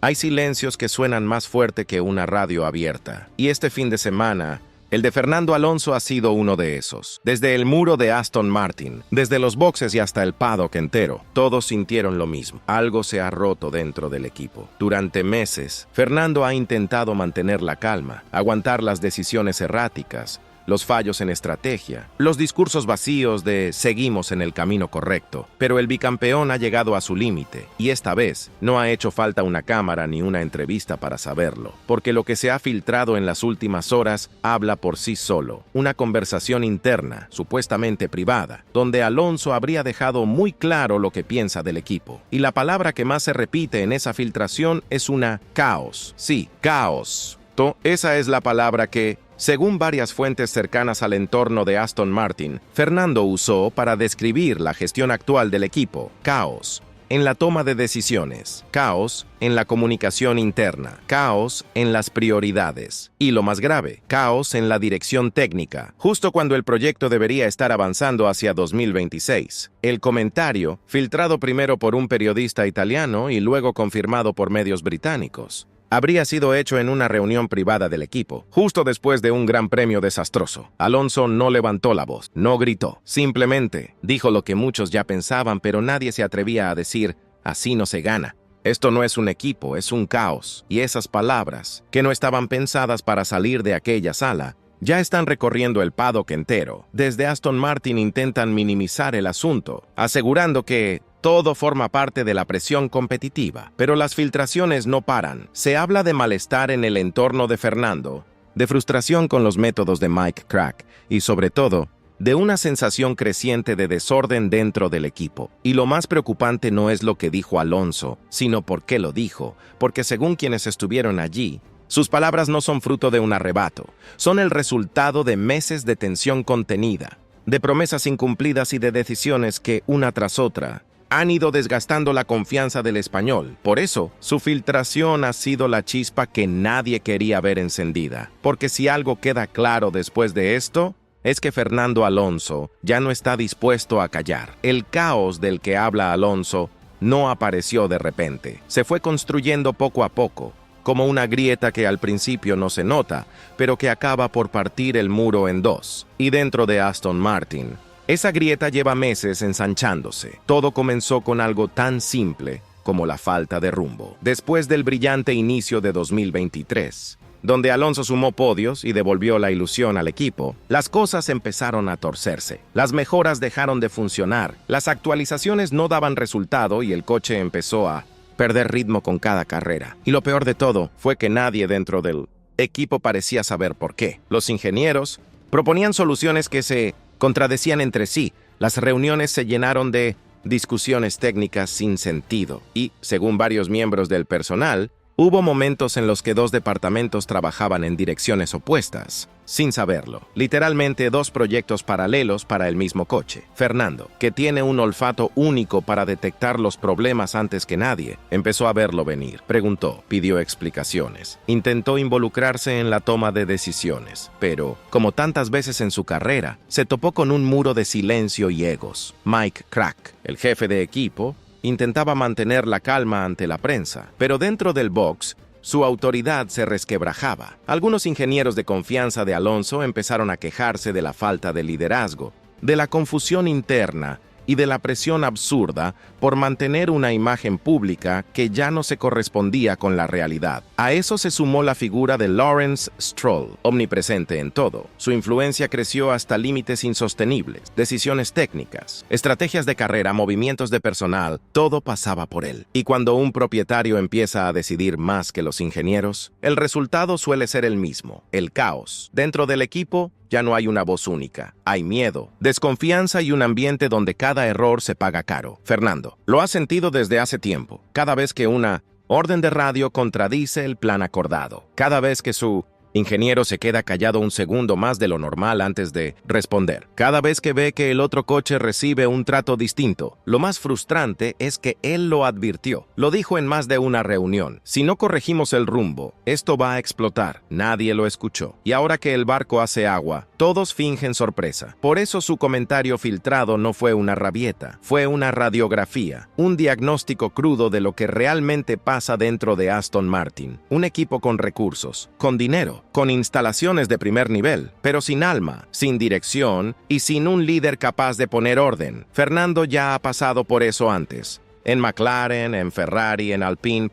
Hay silencios que suenan más fuerte que una radio abierta. Y este fin de semana, el de Fernando Alonso ha sido uno de esos. Desde el muro de Aston Martin, desde los boxes y hasta el paddock entero, todos sintieron lo mismo. Algo se ha roto dentro del equipo. Durante meses, Fernando ha intentado mantener la calma, aguantar las decisiones erráticas, los fallos en estrategia, los discursos vacíos de seguimos en el camino correcto, pero el bicampeón ha llegado a su límite, y esta vez no ha hecho falta una cámara ni una entrevista para saberlo, porque lo que se ha filtrado en las últimas horas habla por sí solo. Una conversación interna, supuestamente privada, donde Alonso habría dejado muy claro lo que piensa del equipo. Y la palabra que más se repite en esa filtración es una caos. Sí, caos. Esa es la palabra que, según varias fuentes cercanas al entorno de Aston Martin, Fernando usó para describir la gestión actual del equipo. Caos en la toma de decisiones, caos en la comunicación interna, caos en las prioridades y, lo más grave, caos en la dirección técnica, justo cuando el proyecto debería estar avanzando hacia 2026. El comentario, filtrado primero por un periodista italiano y luego confirmado por medios británicos, habría sido hecho en una reunión privada del equipo, justo después de un gran premio desastroso. Alonso no levantó la voz, no gritó, simplemente dijo lo que muchos ya pensaban, pero nadie se atrevía a decir, así no se gana. Esto no es un equipo, es un caos. Y esas palabras, que no estaban pensadas para salir de aquella sala, ya están recorriendo el paddock entero. Desde Aston Martin intentan minimizar el asunto, asegurando que todo forma parte de la presión competitiva, pero las filtraciones no paran. Se habla de malestar en el entorno de Fernando, de frustración con los métodos de Mike Krack y, sobre todo, de una sensación creciente de desorden dentro del equipo. Y lo más preocupante no es lo que dijo Alonso, sino por qué lo dijo, porque según quienes estuvieron allí, sus palabras no son fruto de un arrebato, son el resultado de meses de tensión contenida, de promesas incumplidas y de decisiones que, una tras otra, han ido desgastando la confianza del español. Por eso, su filtración ha sido la chispa que nadie quería ver encendida. Porque si algo queda claro después de esto, es que Fernando Alonso ya no está dispuesto a callar. El caos del que habla Alonso no apareció de repente. Se fue construyendo poco a poco, como una grieta que al principio no se nota, pero que acaba por partir el muro en dos. Y dentro de Aston Martin, esa grieta lleva meses ensanchándose. Todo comenzó con algo tan simple como la falta de rumbo. Después del brillante inicio de 2023, donde Alonso sumó podios y devolvió la ilusión al equipo, las cosas empezaron a torcerse. Las mejoras dejaron de funcionar, las actualizaciones no daban resultado y el coche empezó a perder ritmo con cada carrera. Y lo peor de todo fue que nadie dentro del equipo parecía saber por qué. Los ingenieros proponían soluciones que se contradecían entre sí. Las reuniones se llenaron de discusiones técnicas sin sentido y, según varios miembros del personal, hubo momentos en los que dos departamentos trabajaban en direcciones opuestas, sin saberlo. Literalmente dos proyectos paralelos para el mismo coche. Fernando, que tiene un olfato único para detectar los problemas antes que nadie, empezó a verlo venir. Preguntó, pidió explicaciones, intentó involucrarse en la toma de decisiones, pero, como tantas veces en su carrera, se topó con un muro de silencio y egos. Mike Krack, el jefe de equipo, intentaba mantener la calma ante la prensa, pero dentro del box, su autoridad se resquebrajaba. Algunos ingenieros de confianza de Alonso empezaron a quejarse de la falta de liderazgo, de la confusión interna y de la presión absurda por mantener una imagen pública que ya no se correspondía con la realidad. A eso se sumó la figura de Lawrence Stroll, omnipresente en todo. Su influencia creció hasta límites insostenibles. Decisiones técnicas, estrategias de carrera, movimientos de personal, todo pasaba por él. Y cuando un propietario empieza a decidir más que los ingenieros, el resultado suele ser el mismo, el caos. Dentro del equipo, ya no hay una voz única. Hay miedo, desconfianza y un ambiente donde cada error se paga caro. Fernando, lo ha sentido desde hace tiempo. Cada vez que una orden de radio contradice el plan acordado. Cada vez que su Ingeniero se queda callado un segundo más de lo normal antes de responder. Cada vez que ve que el otro coche recibe un trato distinto, lo más frustrante es que él lo advirtió. Lo dijo en más de una reunión. Si no corregimos el rumbo, esto va a explotar. Nadie lo escuchó. Y ahora que el barco hace agua, todos fingen sorpresa. Por eso su comentario filtrado no fue una rabieta, fue una radiografía, un diagnóstico crudo de lo que realmente pasa dentro de Aston Martin. Un equipo con recursos, con dinero, con instalaciones de primer nivel, pero sin alma, sin dirección y sin un líder capaz de poner orden. Fernando ya ha pasado por eso antes. En McLaren, en Ferrari, en Alpine,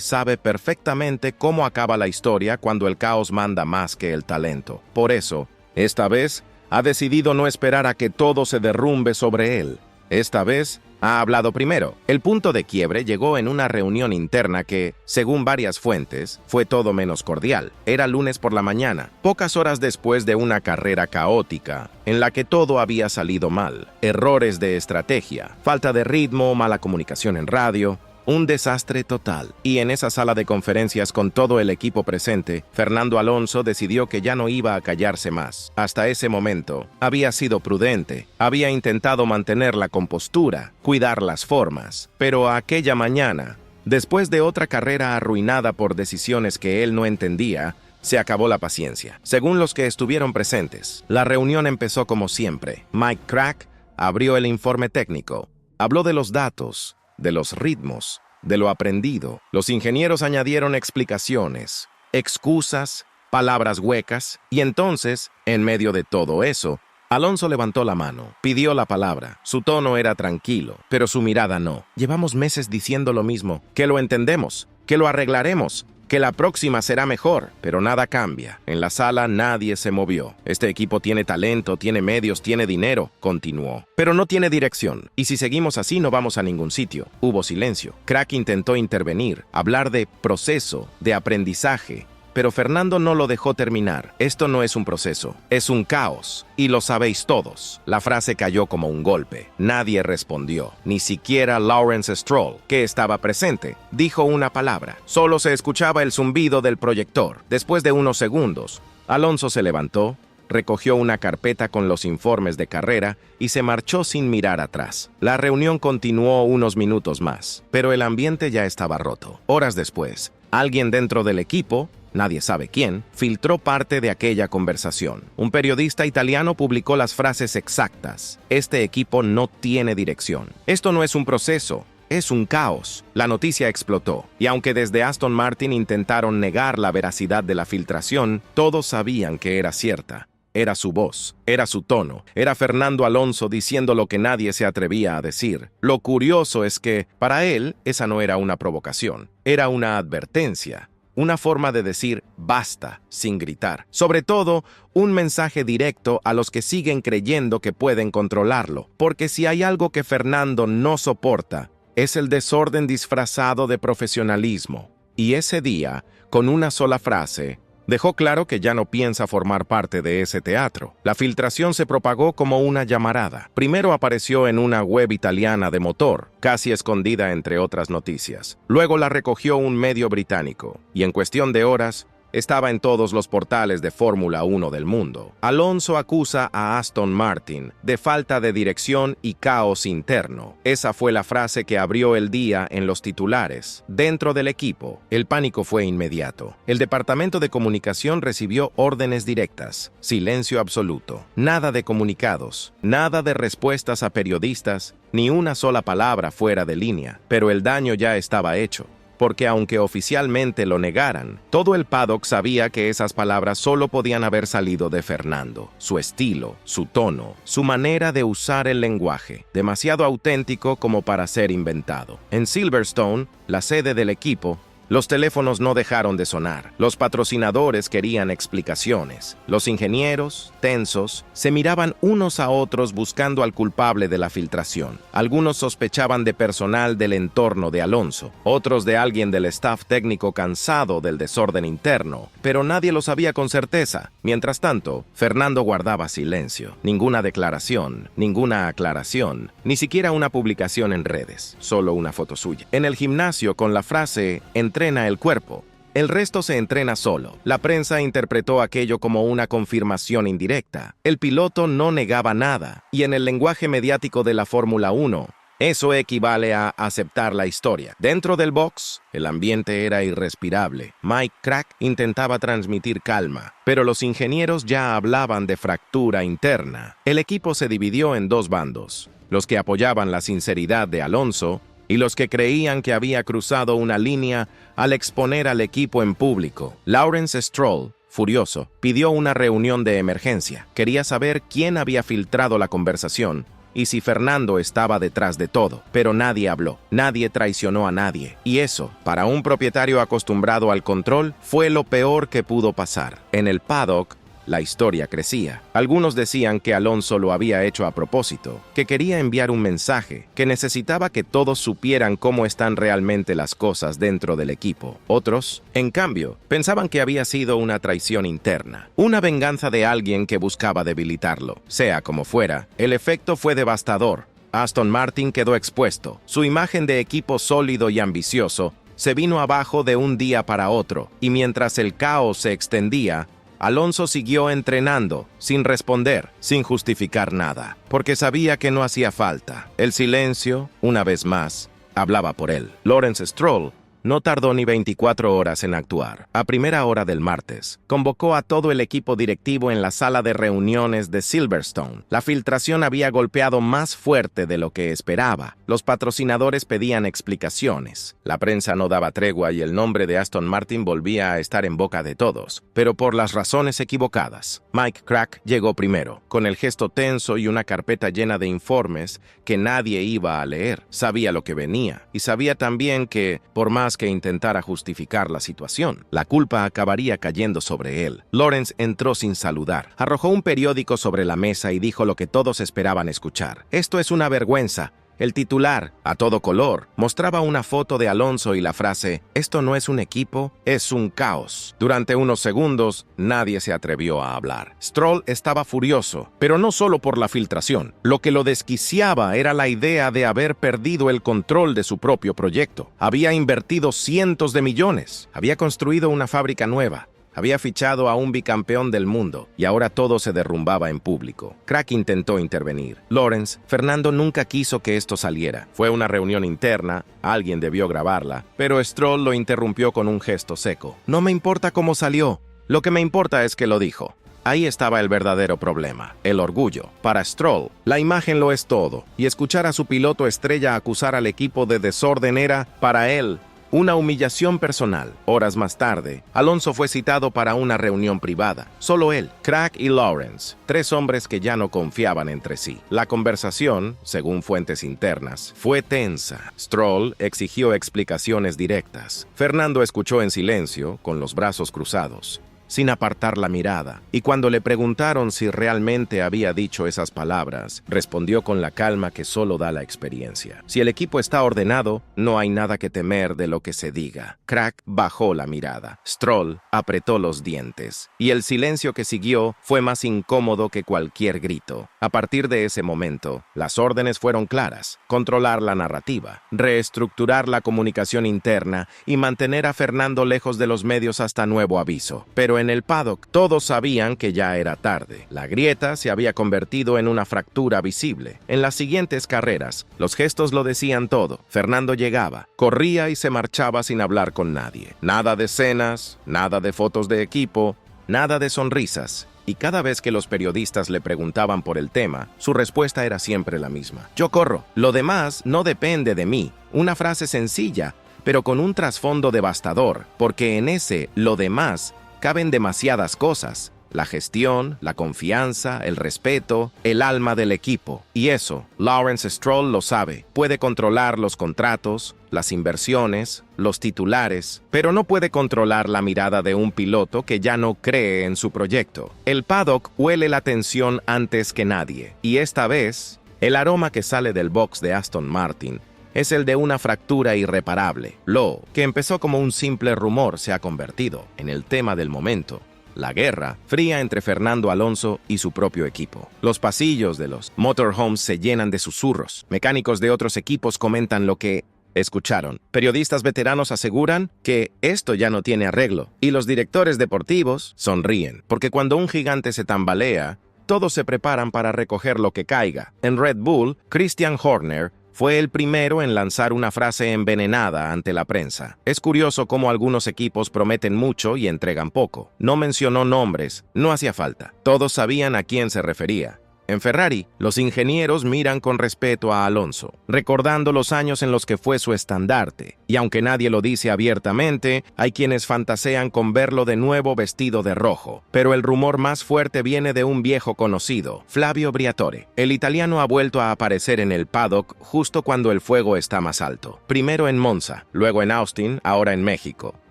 sabe perfectamente cómo acaba la historia cuando el caos manda más que el talento. Por eso, esta vez, ha decidido no esperar a que todo se derrumbe sobre él. Esta vez, ha hablado primero. El punto de quiebre llegó en una reunión interna que, según varias fuentes, fue todo menos cordial. Era lunes por la mañana, pocas horas después de una carrera caótica, en la que todo había salido mal. Errores de estrategia, falta de ritmo, mala comunicación en radio. Un desastre total. Y en esa sala de conferencias con todo el equipo presente, Fernando Alonso decidió que ya no iba a callarse más. Hasta ese momento, había sido prudente, había intentado mantener la compostura, cuidar las formas. Pero aquella mañana, después de otra carrera arruinada por decisiones que él no entendía, se acabó la paciencia. Según los que estuvieron presentes, la reunión empezó como siempre. Mike Krack abrió el informe técnico, habló de los datos, de los ritmos, de lo aprendido. Los ingenieros añadieron explicaciones, excusas, palabras huecas, y entonces, en medio de todo eso, Alonso levantó la mano, pidió la palabra. Su tono era tranquilo, pero su mirada no. Llevamos meses diciendo lo mismo, que lo entendemos, que lo arreglaremos, que la próxima será mejor, pero nada cambia. En la sala nadie se movió. Este equipo tiene talento, tiene medios, tiene dinero, continuó. Pero no tiene dirección, y si seguimos así no vamos a ningún sitio. Hubo silencio. Krack intentó intervenir, hablar de proceso, de aprendizaje, pero Fernando no lo dejó terminar. Esto no es un proceso, es un caos, y lo sabéis todos. La frase cayó como un golpe. Nadie respondió, ni siquiera Lawrence Stroll, que estaba presente, dijo una palabra. Solo se escuchaba el zumbido del proyector. Después de unos segundos, Alonso se levantó, recogió una carpeta con los informes de carrera y se marchó sin mirar atrás. La reunión continuó unos minutos más, pero el ambiente ya estaba roto. Horas después, alguien dentro del equipo, nadie sabe quién, filtró parte de aquella conversación. Un periodista italiano publicó las frases exactas. Este equipo no tiene dirección. Esto no es un proceso, es un caos. La noticia explotó, y aunque desde Aston Martin intentaron negar la veracidad de la filtración, todos sabían que era cierta. Era su voz, era su tono, era Fernando Alonso diciendo lo que nadie se atrevía a decir. Lo curioso es que, para él, esa no era una provocación, era una advertencia. Una forma de decir basta, sin gritar. Sobre todo, un mensaje directo a los que siguen creyendo que pueden controlarlo. Porque si hay algo que Fernando no soporta, es el desorden disfrazado de profesionalismo. Y ese día, con una sola frase, dejó claro que ya no piensa formar parte de ese teatro. La filtración se propagó como una llamarada. Primero apareció en una web italiana de motor, casi escondida entre otras noticias. Luego la recogió un medio británico, y en cuestión de horas, estaba en todos los portales de Fórmula 1 del mundo. Alonso acusa a Aston Martin de falta de dirección y caos interno. Esa fue la frase que abrió el día en los titulares. Dentro del equipo, el pánico fue inmediato. El departamento de comunicación recibió órdenes directas. Silencio absoluto. Nada de comunicados, nada de respuestas a periodistas, ni una sola palabra fuera de línea. Pero el daño ya estaba hecho. Porque aunque oficialmente lo negaran, todo el paddock sabía que esas palabras solo podían haber salido de Fernando. Su estilo, su tono, su manera de usar el lenguaje, demasiado auténtico como para ser inventado. En Silverstone, la sede del equipo, los teléfonos no dejaron de sonar. Los patrocinadores querían explicaciones. Los ingenieros, tensos, se miraban unos a otros buscando al culpable de la filtración. Algunos sospechaban de personal del entorno de Alonso, otros de alguien del staff técnico cansado del desorden interno, pero nadie lo sabía con certeza. Mientras tanto, Fernando guardaba silencio. Ninguna declaración, ninguna aclaración, ni siquiera una publicación en redes, solo una foto suya. En el gimnasio con la frase "entrena el cuerpo", El resto se entrena solo. La prensa interpretó aquello como una confirmación indirecta. El piloto no negaba nada, y en el lenguaje mediático de la Fórmula 1, eso equivale a aceptar la historia. Dentro del box, el ambiente era irrespirable. Mike Krack intentaba transmitir calma, pero los ingenieros ya hablaban de fractura interna. El equipo se dividió en dos bandos: los que apoyaban la sinceridad de Alonso y los que creían que había cruzado una línea al exponer al equipo en público. Lawrence Stroll, furioso, pidió una reunión de emergencia. Quería saber quién había filtrado la conversación y si Fernando estaba detrás de todo, pero nadie habló, nadie traicionó a nadie, y eso, para un propietario acostumbrado al control, fue lo peor que pudo pasar. En el paddock, la historia crecía. Algunos decían que Alonso lo había hecho a propósito, que quería enviar un mensaje, que necesitaba que todos supieran cómo están realmente las cosas dentro del equipo. Otros, en cambio, pensaban que había sido una traición interna, una venganza de alguien que buscaba debilitarlo. Sea como fuera, el efecto fue devastador. Aston Martin quedó expuesto. Su imagen de equipo sólido y ambicioso se vino abajo de un día para otro, y mientras el caos se extendía, Alonso siguió entrenando, sin responder, sin justificar nada, porque sabía que no hacía falta. El silencio, una vez más, hablaba por él. Lawrence Stroll no tardó ni 24 horas en actuar. A primera hora del martes, convocó a todo el equipo directivo en la sala de reuniones de Silverstone. La filtración había golpeado más fuerte de lo que esperaba. Los patrocinadores pedían explicaciones. La prensa no daba tregua y el nombre de Aston Martin volvía a estar en boca de todos, pero por las razones equivocadas. Mike Krack llegó primero, con el gesto tenso y una carpeta llena de informes que nadie iba a leer. Sabía lo que venía, y sabía también que, por más que intentara justificar la situación, la culpa acabaría cayendo sobre él. Lawrence entró sin saludar, arrojó un periódico sobre la mesa y dijo lo que todos esperaban escuchar. «Esto es una vergüenza». El titular, a todo color, mostraba una foto de Alonso y la frase «Esto no es un equipo, es un caos». Durante unos segundos, nadie se atrevió a hablar. Stroll estaba furioso, pero no solo por la filtración. Lo que lo desquiciaba era la idea de haber perdido el control de su propio proyecto. Había invertido cientos de millones, había construido una fábrica nueva, había fichado a un bicampeón del mundo y ahora todo se derrumbaba en público. Krack intentó intervenir. Lawrence, Fernando nunca quiso que esto saliera. Fue una reunión interna, alguien debió grabarla, pero Stroll lo interrumpió con un gesto seco. «No me importa cómo salió, lo que me importa es que lo dijo». Ahí estaba el verdadero problema, el orgullo. Para Stroll, la imagen lo es todo, y escuchar a su piloto estrella acusar al equipo de desorden era, para él, una humillación personal. Horas más tarde, Alonso fue citado para una reunión privada. Solo él, Krack y Lawrence, tres hombres que ya no confiaban entre sí. La conversación, según fuentes internas, fue tensa. Stroll exigió explicaciones directas. Fernando escuchó en silencio, con los brazos cruzados, sin apartar la mirada, y cuando le preguntaron si realmente había dicho esas palabras, respondió con la calma que solo da la experiencia. Si el equipo está ordenado, no hay nada que temer de lo que se diga. Krack bajó la mirada. Stroll apretó los dientes, y el silencio que siguió fue más incómodo que cualquier grito. A partir de ese momento, las órdenes fueron claras: controlar la narrativa, reestructurar la comunicación interna y mantener a Fernando lejos de los medios hasta nuevo aviso. Pero en el paddock, todos sabían que ya era tarde. La grieta se había convertido en una fractura visible. En las siguientes carreras, los gestos lo decían todo. Fernando llegaba, corría y se marchaba sin hablar con nadie. Nada de cenas, nada de fotos de equipo, nada de sonrisas. Y cada vez que los periodistas le preguntaban por el tema, su respuesta era siempre la misma: «Yo corro, lo demás no depende de mí». Una frase sencilla, pero con un trasfondo devastador, porque en ese «lo demás» caben demasiadas cosas: la gestión, la confianza, el respeto, el alma del equipo. Y eso, Lawrence Stroll lo sabe. Puede controlar los contratos, las inversiones, los titulares, pero no puede controlar la mirada de un piloto que ya no cree en su proyecto. El paddock huele la tensión antes que nadie, y esta vez, el aroma que sale del box de Aston Martin es el de una fractura irreparable. Lo que empezó como un simple rumor se ha convertido en el tema del momento: la guerra fría entre Fernando Alonso y su propio equipo. Los pasillos de los motorhomes se llenan de susurros. Mecánicos de otros equipos comentan lo que Escucharon. Periodistas veteranos aseguran que esto ya no tiene arreglo, y los directores deportivos sonríen, porque cuando un gigante se tambalea, todos se preparan para recoger lo que caiga. En Red Bull, Christian Horner fue el primero en lanzar una frase envenenada ante la prensa. Es curioso cómo algunos equipos prometen mucho y entregan poco. No mencionó nombres, no hacía falta. Todos sabían a quién se refería. En Ferrari, los ingenieros miran con respeto a Alonso, recordando los años en los que fue su estandarte. Y aunque nadie lo dice abiertamente, hay quienes fantasean con verlo de nuevo vestido de rojo. Pero el rumor más fuerte viene de un viejo conocido, Flavio Briatore. El italiano ha vuelto a aparecer en el paddock justo cuando el fuego está más alto. Primero en Monza, luego en Austin, ahora en México.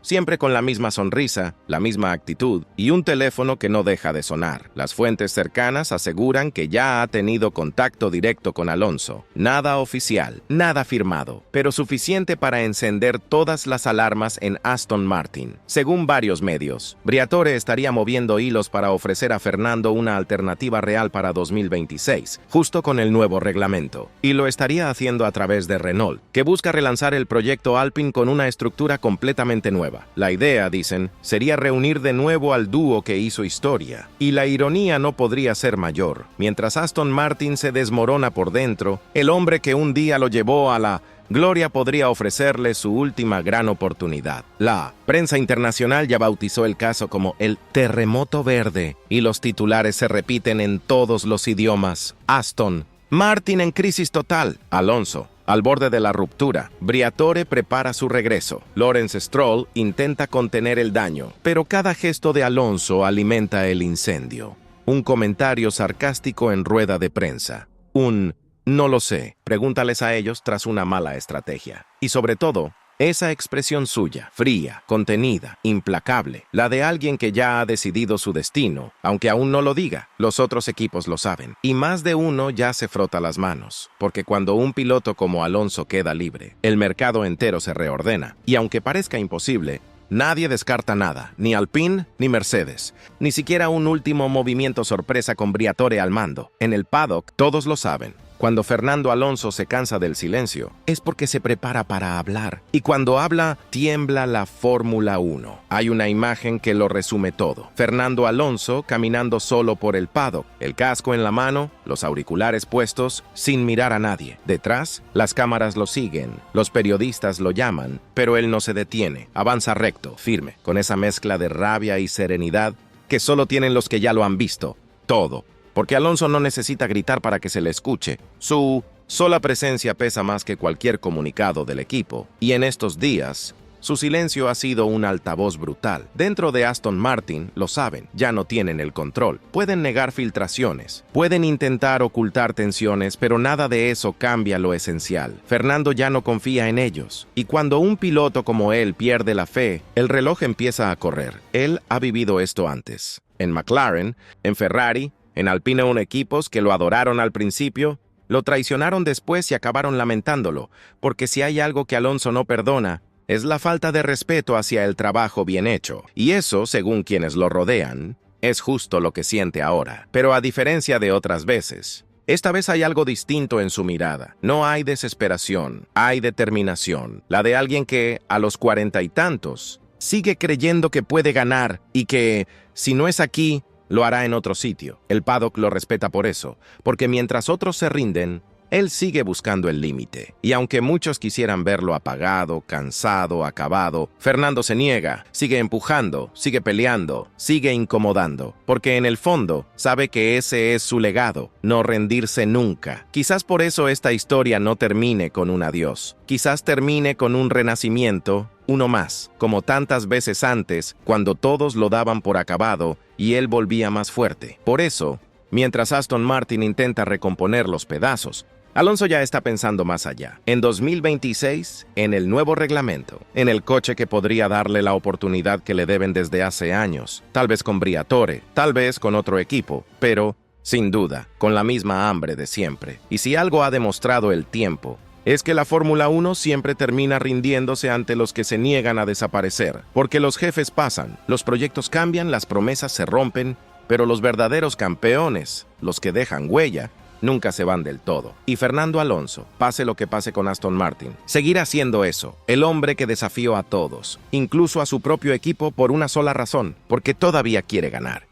Siempre con la misma sonrisa, la misma actitud y un teléfono que no deja de sonar. Las fuentes cercanas aseguran que ya ha tenido contacto directo con Alonso. Nada oficial, nada firmado, pero suficiente para encender todas las alarmas en Aston Martin. Según varios medios, Briatore estaría moviendo hilos para ofrecer a Fernando una alternativa real para 2026, justo con el nuevo reglamento. Y lo estaría haciendo a través de Renault, que busca relanzar el proyecto Alpine con una estructura completamente nueva. La idea, dicen, sería reunir de nuevo al dúo que hizo historia. Y la ironía no podría ser mayor. Mientras Aston Martin se desmorona por dentro, el hombre que un día lo llevó a la gloria podría ofrecerle su última gran oportunidad. La prensa internacional ya bautizó el caso como el terremoto verde, y los titulares se repiten en todos los idiomas. Aston Martin en crisis total. Alonso al borde de la ruptura. Briatore prepara su regreso. Lawrence Stroll intenta contener el daño, pero cada gesto de Alonso alimenta el incendio. Un comentario sarcástico en rueda de prensa. No lo sé. Pregúntales a ellos tras una mala estrategia. Y sobre todo, esa expresión suya, fría, contenida, implacable, la de alguien que ya ha decidido su destino, aunque aún no lo diga, los otros equipos lo saben. Y más de uno ya se frota las manos, porque cuando un piloto como Alonso queda libre, el mercado entero se reordena. Y aunque parezca imposible, nadie descarta nada, ni Alpine ni Mercedes, ni siquiera un último movimiento sorpresa con Briatore al mando. En el paddock, todos lo saben. Cuando Fernando Alonso se cansa del silencio, es porque se prepara para hablar. Y cuando habla, tiembla la Fórmula 1. Hay una imagen que lo resume todo. Fernando Alonso caminando solo por el paddock, el casco en la mano, los auriculares puestos, sin mirar a nadie. Detrás, las cámaras lo siguen, los periodistas lo llaman, pero él no se detiene. Avanza recto, firme, con esa mezcla de rabia y serenidad que solo tienen los que ya lo han visto. Todo. Porque Alonso no necesita gritar para que se le escuche. Su sola presencia pesa más que cualquier comunicado del equipo. Y en estos días, su silencio ha sido un altavoz brutal. Dentro de Aston Martin, lo saben, ya no tienen el control. Pueden negar filtraciones, pueden intentar ocultar tensiones, pero nada de eso cambia lo esencial. Fernando ya no confía en ellos. Y cuando un piloto como él pierde la fe, el reloj empieza a correr. Él ha vivido esto antes. En McLaren, en Ferrari, en Alpine, equipos que lo adoraron al principio, lo traicionaron después y acabaron lamentándolo, porque si hay algo que Alonso no perdona, es la falta de respeto hacia el trabajo bien hecho. Y eso, según quienes lo rodean, es justo lo que siente ahora. Pero a diferencia de otras veces, esta vez hay algo distinto en su mirada. No hay desesperación, hay determinación. La de alguien que, a los 40 y tantos, sigue creyendo que puede ganar y que, si no es aquí, lo hará en otro sitio. El paddock lo respeta por eso, porque mientras otros se rinden, él sigue buscando el límite. Y aunque muchos quisieran verlo apagado, cansado, acabado, Fernando se niega, sigue empujando, sigue peleando, sigue incomodando, porque en el fondo sabe que ese es su legado, no rendirse nunca. Quizás por eso esta historia no termine con un adiós. Quizás termine con un renacimiento, uno más, como tantas veces antes, cuando todos lo daban por acabado y él volvía más fuerte. Por eso, mientras Aston Martin intenta recomponer los pedazos, Alonso ya está pensando más allá. En 2026, en el nuevo reglamento, en el coche que podría darle la oportunidad que le deben desde hace años, tal vez con Briatore, tal vez con otro equipo, pero, sin duda, con la misma hambre de siempre. Y si algo ha demostrado el tiempo, es que la Fórmula 1 siempre termina rindiéndose ante los que se niegan a desaparecer, porque los jefes pasan, los proyectos cambian, las promesas se rompen, pero los verdaderos campeones, los que dejan huella, nunca se van del todo. Y Fernando Alonso, pase lo que pase con Aston Martin, seguirá siendo eso, el hombre que desafió a todos, incluso a su propio equipo por una sola razón, porque todavía quiere ganar.